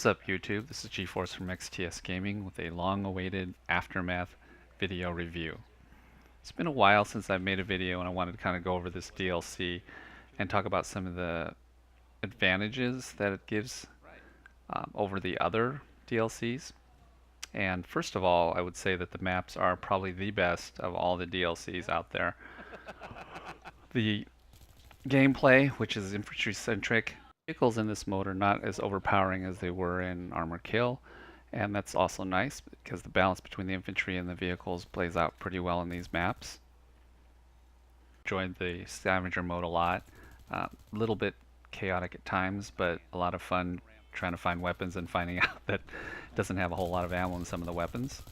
What's up YouTube? This is GeForce from XTS Gaming with a long-awaited Aftermath video review. It's been a while since I've made a video and I wanted to kind of go over this DLC and talk about some of the advantages that it gives over the other DLCs. And first of all, I would say that the maps are probably the best of all the DLCs out there. The gameplay, which is infantry-centric, vehicles in this mode are not as overpowering as they were in Armor Kill, and that's also nice because the balance between the infantry and the vehicles plays out pretty well in these maps. Enjoyed the scavenger mode a lot. A little bit chaotic at times, but a lot of fun trying to find weapons and finding out that it doesn't have a whole lot of ammo in some of the weapons.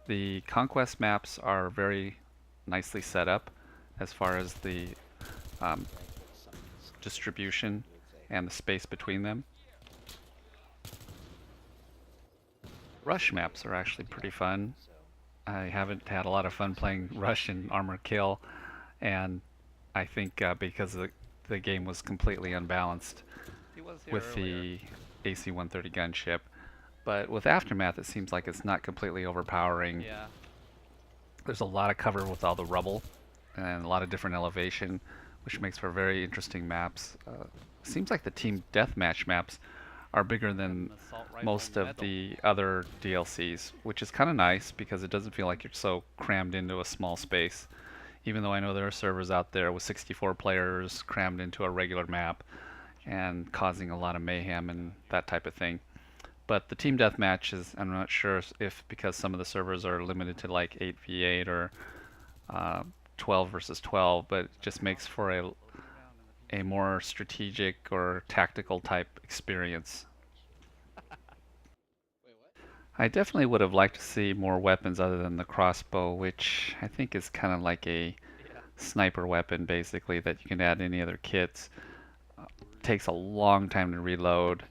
The conquest maps are very nicely set up as far as the distribution and the space between them. Rush maps are actually pretty fun. I haven't had a lot of fun playing Rush and Armor Kill, and I think because the game was completely unbalanced with the AC-130 gunship. But with Aftermath it seems like it's not completely overpowering. There's a lot of cover with all the rubble and a lot of different elevation, which makes for very interesting maps. Seems like the team deathmatch maps are bigger than most of the other DLCs, which is kind of nice because it doesn't feel like you're so crammed into a small space. Even though I know there are servers out there with 64 players crammed into a regular map and causing a lot of mayhem and that type of thing. But the team deathmatch is, I'm not sure if because some of the servers are limited to like 8v8 or 12 versus 12, but it just makes for a more strategic or tactical type experience. I definitely would have liked to see more weapons other than the crossbow, which I think is kind of like a sniper weapon basically that you can add any other kits. Takes a long time to reload.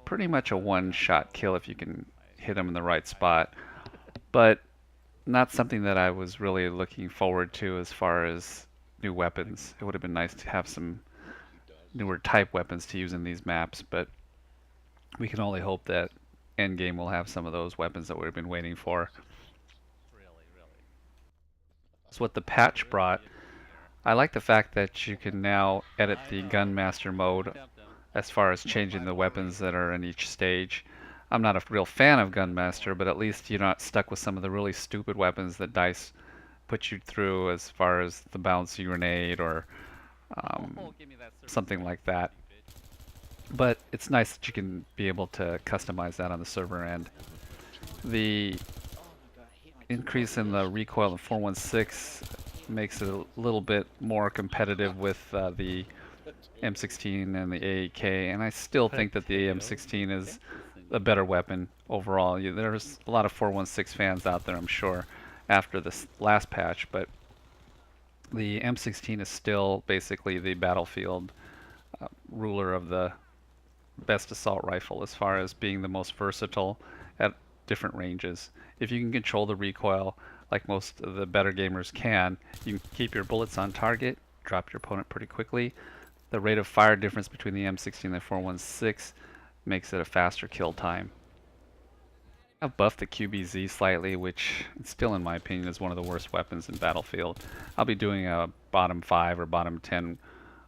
Pretty much a one-shot kill if you can hit them in the right spot, but not something that I was really looking forward to as far as new weapons. It would have been nice to have some newer type weapons to use in these maps, but we can only hope that Endgame will have some of those weapons that we've been waiting for. That's what the patch brought. I like the fact that you can now edit the Gunmaster mode as far as changing the weapons that are in each stage. I'm not a real fan of Gunmaster, but at least you're not stuck with some of the really stupid weapons that DICE put you through as far as the bouncy grenade or something like that. But it's nice that you can be able to customize that on the server end. The increase in the recoil in 416 makes it a little bit more competitive with the M16 and the AAK, and I still think that the M16 is a better weapon overall. There's a lot of 416 fans out there, I'm sure, after this last patch, but the M16 is still basically the battlefield ruler of the best assault rifle as far as being the most versatile at different ranges. If you can control the recoil like most of the better gamers can, you can keep your bullets on target, drop your opponent pretty quickly. The rate of fire difference between the M16 and the 416 makes it a faster kill time. I've buffed the QBZ slightly, which still in my opinion is one of the worst weapons in Battlefield. I'll be doing a bottom 5 or bottom 10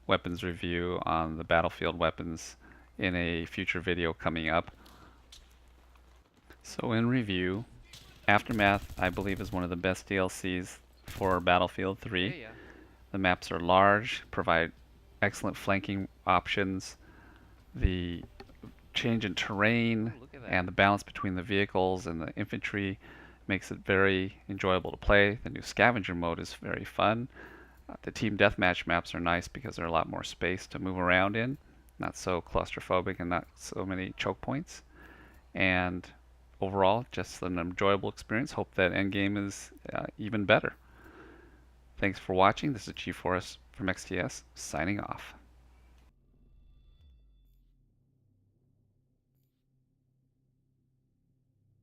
weapons review on the Battlefield weapons in a future video coming up. So in review, Aftermath I believe is one of the best DLCs for Battlefield 3. The maps are large, provide excellent flanking options. The change in terrain and the balance between the vehicles and the infantry makes it very enjoyable to play. The new scavenger mode is very fun. The team deathmatch maps are nice because there's a lot more space to move around in, not so claustrophobic and not so many choke points. And overall, just an enjoyable experience. Hope that Endgame is even better. Thanks for watching. This is GeForce from XTS signing off.